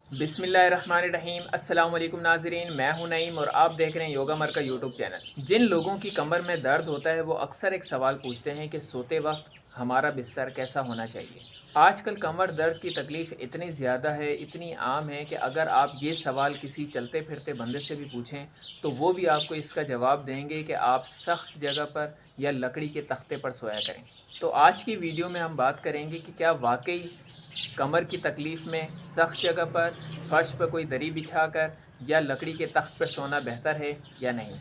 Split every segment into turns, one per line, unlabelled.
बिस्मिल्लाहिर्रहमानिर्रहीम। अस्सलाम वालेकुम नाज़रीन, मैं हूं नईम और आप देख रहे हैं योगा मर का यूट्यूब चैनल। जिन लोगों की कमर में दर्द होता है वो अक्सर एक सवाल पूछते हैं कि सोते वक्त हमारा बिस्तर कैसा होना चाहिए। आजकल कमर दर्द की तकलीफ़ इतनी ज़्यादा है, इतनी आम है कि अगर आप ये सवाल किसी चलते फिरते बंदे से भी पूछें तो वो भी आपको इसका जवाब देंगे कि आप सख्त जगह पर या लकड़ी के तख्ते पर सोया करें। तो आज की वीडियो में हम बात करेंगे कि क्या वाकई कमर की तकलीफ़ में सख्त जगह पर, फर्श पर कोई दरी बिछाकर या लकड़ी के तख्त पर सोना बेहतर है या नहीं।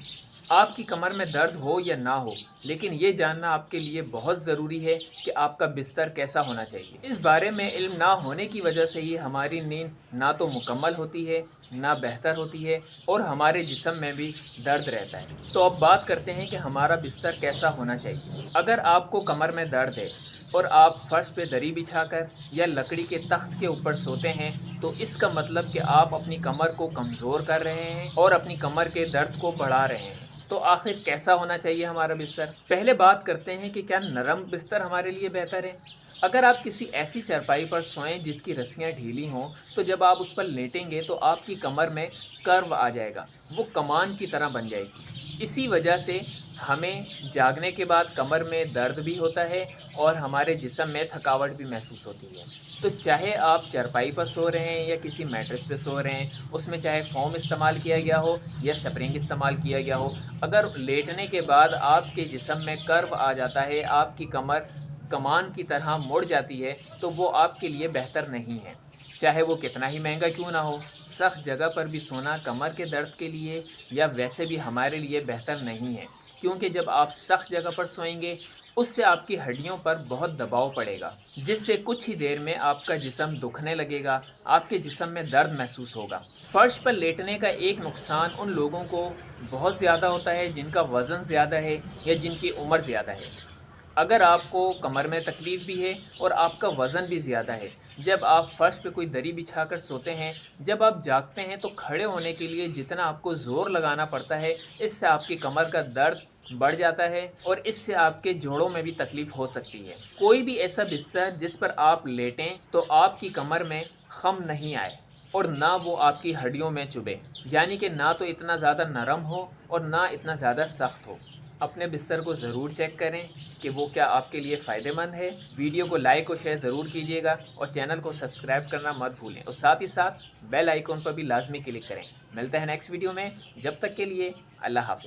आपकी कमर में दर्द हो या ना हो, लेकिन ये जानना आपके लिए बहुत ज़रूरी है कि आपका बिस्तर कैसा होना चाहिए। इस बारे में इल्म ना होने की वजह से ही हमारी नींद ना तो मुकम्मल होती है, ना बेहतर होती है और हमारे जिस्म में भी दर्द रहता है। तो अब बात करते हैं कि हमारा बिस्तर कैसा होना चाहिए। अगर आपको कमर में दर्द है और आप फर्श पे दरी बिछाकर या लकड़ी के तख्त के ऊपर सोते हैं तो इसका मतलब कि आप अपनी कमर को कमज़ोर कर रहे हैं और अपनी कमर के दर्द को बढ़ा रहे हैं। तो आखिर कैसा होना चाहिए हमारा बिस्तर? पहले बात करते हैं कि क्या नरम बिस्तर हमारे लिए बेहतर है। अगर आप किसी ऐसी चारपाई पर सोएं जिसकी रस्सियाँ ढीली हों तो जब आप उस पर लेटेंगे तो आपकी कमर में कर्व आ जाएगा, वो कमान की तरह बन जाएगी। इसी वजह से हमें जागने के बाद कमर में दर्द भी होता है और हमारे जिस्म में थकावट भी महसूस होती है। तो चाहे आप चारपाई पर सो रहे हैं या किसी मैट्रेस पे सो रहे हैं, उसमें चाहे फोम इस्तेमाल किया गया हो या स्प्रिंग इस्तेमाल किया गया हो, अगर लेटने के बाद आपके जिस्म में कर्व आ जाता है, आपकी कमर कमान की तरह मुड़ जाती है, तो वो आपके लिए बेहतर नहीं है, चाहे वो कितना ही महंगा क्यों ना हो। सख्त जगह पर भी सोना कमर के दर्द के लिए या वैसे भी हमारे लिए बेहतर नहीं है, क्योंकि जब आप सख्त जगह पर सोएंगे उससे आपकी हड्डियों पर बहुत दबाव पड़ेगा, जिससे कुछ ही देर में आपका जिस्म दुखने लगेगा, आपके जिस्म में दर्द महसूस होगा। फर्श पर लेटने का एक नुकसान उन लोगों को बहुत ज़्यादा होता है जिनका वज़न ज़्यादा है या जिनकी उम्र ज़्यादा है। अगर आपको कमर में तकलीफ़ भी है और आपका वज़न भी ज़्यादा है, जब आप फ़र्श पे कोई दरी बिछाकर सोते हैं, जब आप जागते हैं तो खड़े होने के लिए जितना आपको ज़ोर लगाना पड़ता है, इससे आपकी कमर का दर्द बढ़ जाता है और इससे आपके जोड़ों में भी तकलीफ़ हो सकती है। कोई भी ऐसा बिस्तर जिस पर आप लेटें तो आपकी कमर में ख़म नहीं आए और ना वो आपकी हड्डियों में चुभे, यानी कि ना तो इतना ज़्यादा नरम हो और ना इतना ज़्यादा सख्त हो। अपने बिस्तर को ज़रूर चेक करें कि वो क्या आपके लिए फ़ायदेमंद है। वीडियो को लाइक और शेयर ज़रूर कीजिएगा और चैनल को सब्सक्राइब करना मत भूलें और साथ ही साथ बेल आइकॉन पर भी लाजमी क्लिक करें। मिलते हैं नेक्स्ट वीडियो में, जब तक के लिए अल्लाह हाफ़िज़।